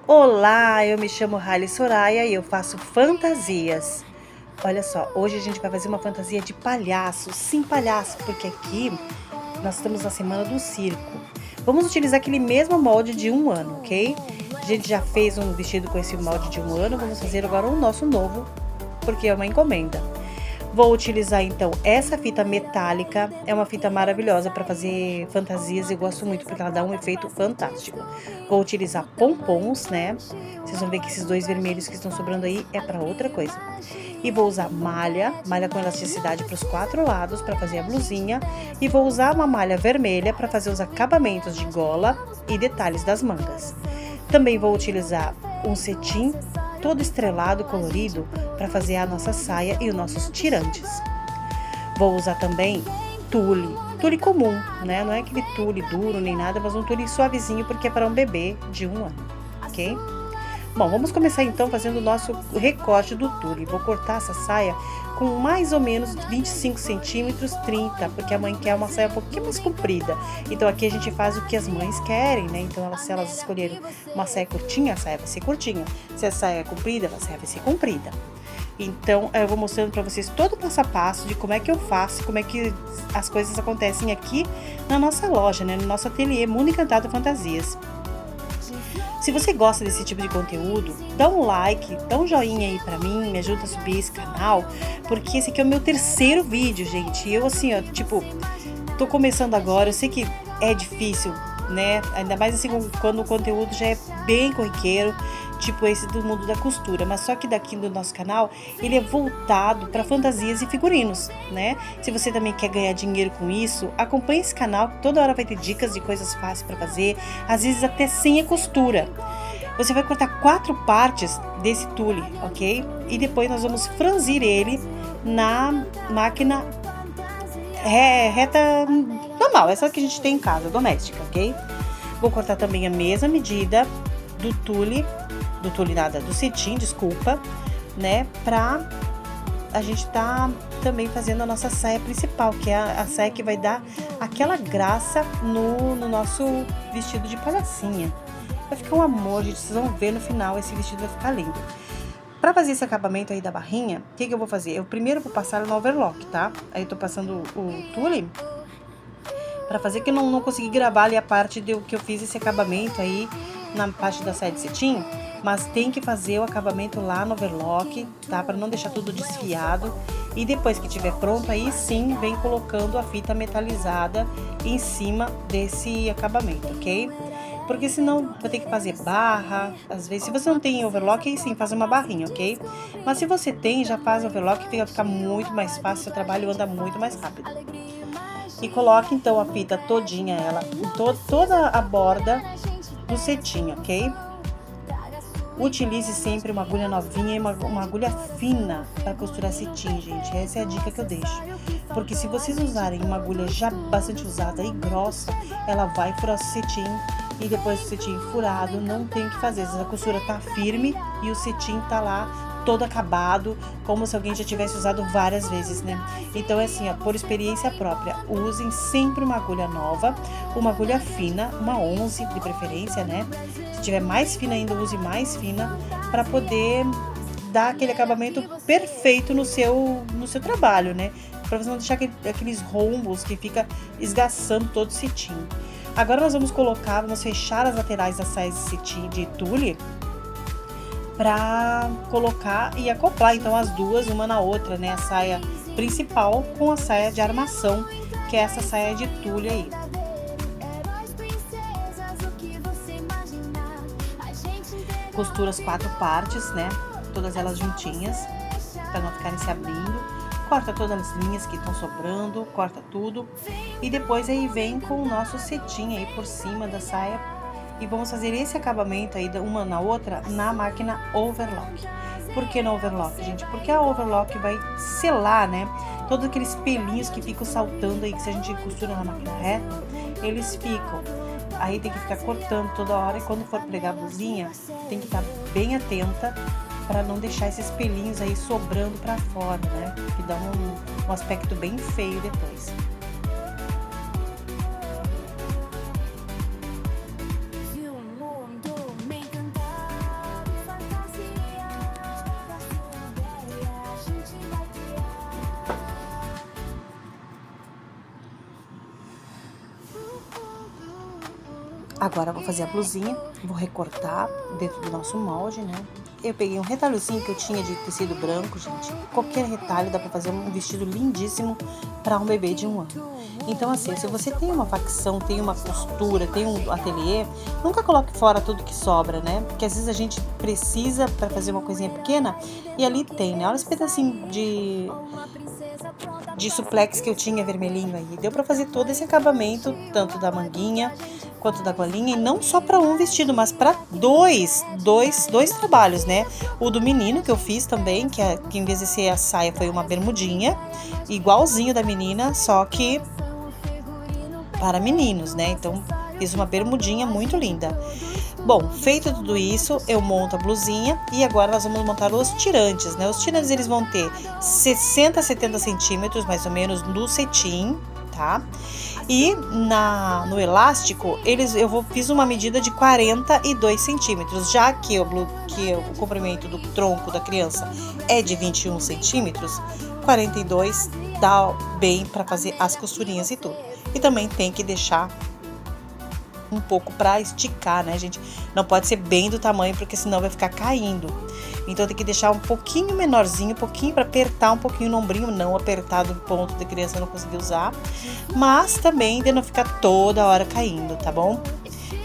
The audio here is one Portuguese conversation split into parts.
Olá, eu me chamo Haile Soraya e eu faço fantasias. Olha só, hoje a gente vai fazer uma fantasia de palhaço, sim palhaço, porque aqui nós estamos na semana do circo. Vamos utilizar aquele mesmo molde de um ano, ok? A gente já fez um vestido com esse molde de um ano, vamos fazer agora o nosso novo, porque é uma encomenda. Vou utilizar então essa fita metálica, é uma fita maravilhosa para fazer fantasias, eu gosto muito porque ela dá um efeito fantástico. Vou utilizar pompons, né? Vocês vão ver que esses dois vermelhos que estão sobrando aí é para outra coisa. E vou usar malha com elasticidade para os quatro lados para fazer a blusinha. E vou usar uma malha vermelha para fazer os acabamentos de gola e detalhes das mangas. Também vou utilizar um cetim todo estrelado, colorido, para fazer a nossa saia e os nossos tirantes. Vou usar também tule comum, né? Não é aquele tule duro nem nada, mas um tule suavezinho porque é para um bebê de um ano, ok? Bom, vamos começar então fazendo o nosso recorte do tule. Vou cortar essa saia com mais ou menos 25 centímetros, 30, porque a mãe quer uma saia um pouquinho mais comprida. Então aqui a gente faz o que as mães querem, né? Então se elas escolherem uma saia curtinha, a saia vai ser curtinha. Se a saia é comprida, a saia vai ser comprida. Então eu vou mostrando para vocês todo o passo a passo de como é que eu faço, como é que as coisas acontecem aqui na nossa loja, né? No nosso ateliê Mundo Encantado Fantasias. Se você gosta desse tipo de conteúdo, dá um like, dá um joinha aí pra mim, me ajuda a subir esse canal, porque esse aqui é o meu terceiro vídeo, gente. Eu assim, ó, tipo, tô começando agora, eu sei que é difícil, né? Ainda mais assim quando o conteúdo já é bem corriqueiro, tipo esse do mundo da costura, mas só que daqui do nosso canal, ele é voltado para fantasias e figurinos, né? Se você também quer ganhar dinheiro com isso, acompanhe esse canal, que toda hora vai ter dicas de coisas fáceis para fazer, às vezes até sem a costura. Você vai cortar 4 partes desse tule, ok? E depois nós vamos franzir ele na máquina reta normal, essa que a gente tem em casa, doméstica, ok? Vou cortar também a mesma medida do cetim, desculpa, né? Pra a gente tá também fazendo a nossa saia principal, que é a saia que vai dar aquela graça no nosso vestido de palhacinha. Vai ficar um amor, gente, vocês vão ver no final, esse vestido vai ficar lindo. Pra fazer esse acabamento aí da barrinha, o que eu vou fazer? Eu primeiro vou passar no overlock, tá? Aí eu tô passando o tule pra fazer, que eu não consegui gravar ali a parte do que eu fiz esse acabamento aí na parte da saia de cetim, mas tem que fazer o acabamento lá no overlock, tá? Pra não deixar tudo desfiado. E depois que estiver pronto, aí sim, vem colocando a fita metalizada em cima desse acabamento, ok? Porque senão vai ter que fazer barra, às vezes, se você não tem overlock, aí sim, faz uma barrinha, ok? Mas se você tem, já faz overlock, fica muito mais fácil, seu trabalho anda muito mais rápido. E coloque então a fita todinha, ela, em toda a borda do cetim, ok? Utilize sempre uma agulha novinha e uma agulha fina para costurar cetim, gente. Essa é a dica que eu deixo. Porque se vocês usarem uma agulha já bastante usada e grossa, ela vai furar o cetim. E depois do cetim furado, não tem o que fazer. A costura tá firme e o cetim tá lá todo acabado, como se alguém já tivesse usado várias vezes, né? Então é assim, ó, por experiência própria, usem sempre uma agulha nova, uma agulha fina, uma 11 de preferência, né? Se tiver mais fina ainda, use mais fina, para poder dar aquele acabamento perfeito no seu trabalho, né? Para você não deixar aqueles rombos que fica esgaçando todo o cetim. Agora nós vamos fechar as laterais das saias de cetim de tule, para colocar e acoplar então as duas uma na outra, né? A saia principal com a saia de armação, que é essa saia de tule aí. Costura as 4 partes, né? Todas elas juntinhas, para não ficarem se abrindo. Corta todas as linhas que estão sobrando, corta tudo. E depois aí vem com o nosso cetim aí por cima da saia. E vamos fazer esse acabamento aí, uma na outra, na máquina overlock. Por que no overlock, gente? Porque a overlock vai selar, né? Todos aqueles pelinhos que ficam saltando aí, que se a gente costura na máquina reta, eles ficam. Aí tem que ficar cortando toda hora. E quando for pregar a blusinha, tem que estar bem atenta para não deixar esses pelinhos aí sobrando para fora, né? Que dá um aspecto bem feio depois. Agora eu vou fazer a blusinha, vou recortar dentro do nosso molde, né? Eu peguei um retalhozinho que eu tinha de tecido branco, gente. Qualquer retalho dá pra fazer um vestido lindíssimo para um bebê de 1 ano. Então, assim, se você tem uma facção, tem uma costura, tem um ateliê, nunca coloque fora tudo que sobra, né? Porque às vezes a gente precisa para fazer uma coisinha pequena e ali tem, né? Olha esse pedacinho de suplex que eu tinha vermelhinho aí. Deu pra fazer todo esse acabamento, tanto da manguinha quanto da golinha, e não só para um vestido, mas para dois trabalhos, né? O do menino que eu fiz também, que em vez de ser a saia foi uma bermudinha, igualzinho da menina, só que para meninos, né? Então fiz uma bermudinha muito linda. Bom, feito tudo isso, eu monto a blusinha e agora nós vamos montar os tirantes, né? Os tirantes eles vão ter 60 a 70 centímetros, mais ou menos, no cetim, tá? E no elástico, fiz uma medida de 42 centímetros, já que o comprimento do tronco da criança é de 21 centímetros, 42 dá bem para fazer as costurinhas e tudo. E também tem que deixar um pouco para esticar, né, gente? Não pode ser bem do tamanho, porque senão vai ficar caindo. Então tem que deixar um pouquinho menorzinho, um pouquinho para apertar um pouquinho no ombrinho, não apertar do ponto de criança não conseguir usar, mas também de não ficar toda hora caindo, tá bom?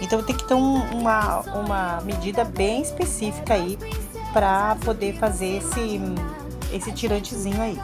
Então tem que ter uma medida bem específica aí para poder fazer esse tirantezinho aí.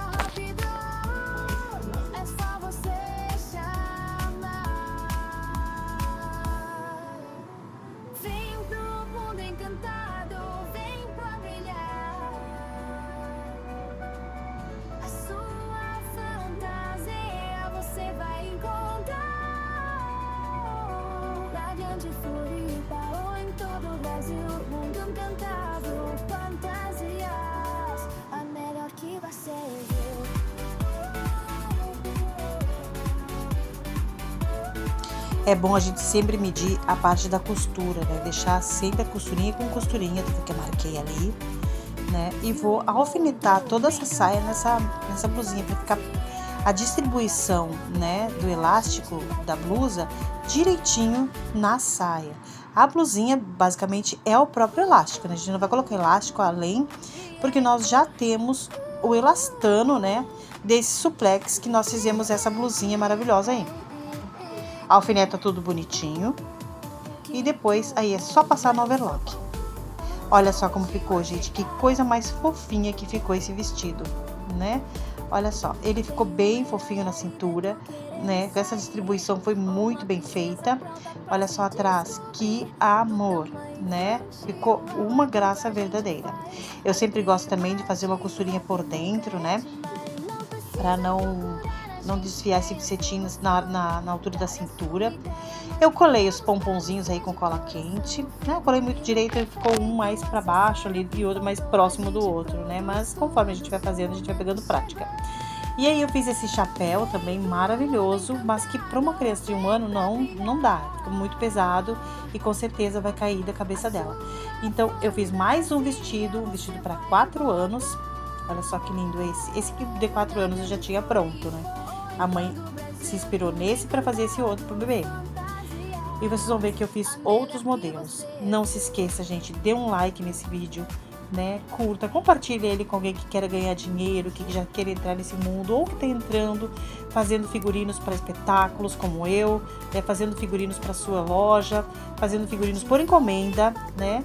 É bom a gente sempre medir a parte da costura, né? Deixar sempre a costurinha com costurinha, tudo que eu marquei ali, né? E vou alfinetar toda essa saia nessa blusinha para ficar a distribuição, né, do elástico da blusa direitinho na saia. A blusinha basicamente é o próprio elástico, né? A gente não vai colocar elástico além, porque nós já temos o elastano, né, desse suplex que nós fizemos essa blusinha maravilhosa aí. Alfineta tudo bonitinho e depois aí é só passar no overlock. Olha só como ficou, gente, que coisa mais fofinha que ficou esse vestido, né? Olha só, ele ficou bem fofinho na cintura, né? Essa distribuição foi muito bem feita. Olha só atrás, que amor, né? Ficou uma graça verdadeira. Eu sempre gosto também de fazer uma costurinha por dentro, né? Pra não desfiar esse cetim na altura da cintura. Eu colei os pomponzinhos aí com cola quente, né? Eu colei muito direito, ficou um mais para baixo ali e outro mais próximo do outro, né? Mas conforme a gente vai fazendo, a gente vai pegando prática. E aí eu fiz esse chapéu também maravilhoso, mas que para uma criança de 1 ano não dá, fica muito pesado e com certeza vai cair da cabeça dela. Então eu fiz mais um vestido para 4 anos. Olha só que lindo esse. Esse que de 4 anos eu já tinha pronto, né? A mãe se inspirou nesse para fazer esse outro pro bebê. E vocês vão ver que eu fiz outros modelos. Não se esqueça, gente, dê um like nesse vídeo, né? Curta, compartilhe ele com alguém que quer ganhar dinheiro, que já quer entrar nesse mundo, ou que está entrando, fazendo figurinos para espetáculos, como eu, né? Fazendo figurinos para sua loja, fazendo figurinos por encomenda, né?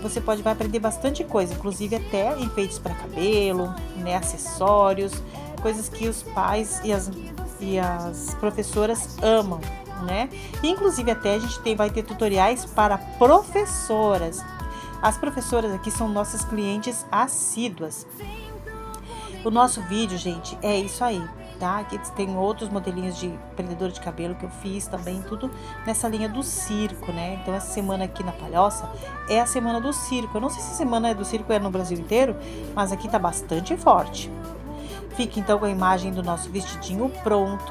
Você vai aprender bastante coisa, inclusive até enfeites para cabelo, né? Acessórios, coisas que os pais e as professoras amam, né? Inclusive até a gente vai ter tutoriais para professoras. As professoras aqui são nossas clientes assíduas. O nosso vídeo, gente, é isso aí, tá? Aqui tem outros modelinhos de prendedor de cabelo que eu fiz também, tudo nessa linha do circo, né? Então essa semana aqui na Palhoça é a semana do circo. Eu não sei se a semana do circo é no Brasil inteiro, mas aqui tá bastante forte. Fique então com a imagem do nosso vestidinho pronto,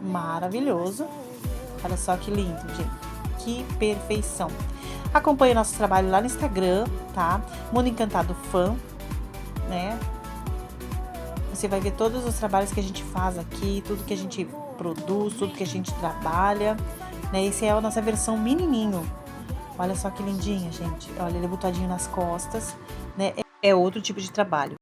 maravilhoso. Olha só que lindo, gente, que perfeição. Acompanhe nosso trabalho lá no Instagram, tá? Mundo Encantado Fã, né? Você vai ver todos os trabalhos que a gente faz aqui, tudo que a gente produz, tudo que a gente trabalha, né? Esse é a nossa versão menininho. Olha só que lindinha, gente. Olha, ele é botadinho nas costas, né? É outro tipo de trabalho.